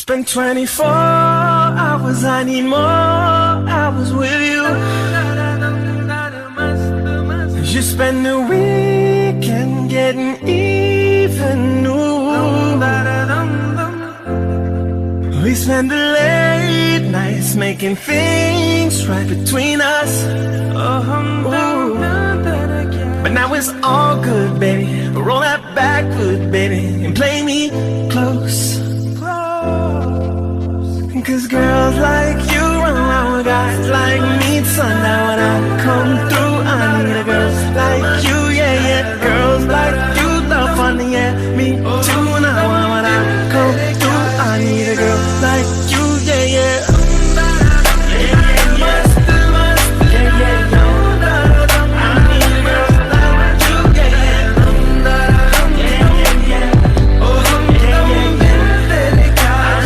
Spend 24 hours, I need more hours with you. You spend the weekend getting even new. We spend the late nights making things right between us. Ooh. But now it's all good, baby. Roll that backwood, baby, and play me close. Cause girls like you run around with guys like me. Sundown when I come through, I need a girl like you, yeah, yeah. Girls like you love fun, yeah, me too. Now when I come through, I need a girl like you.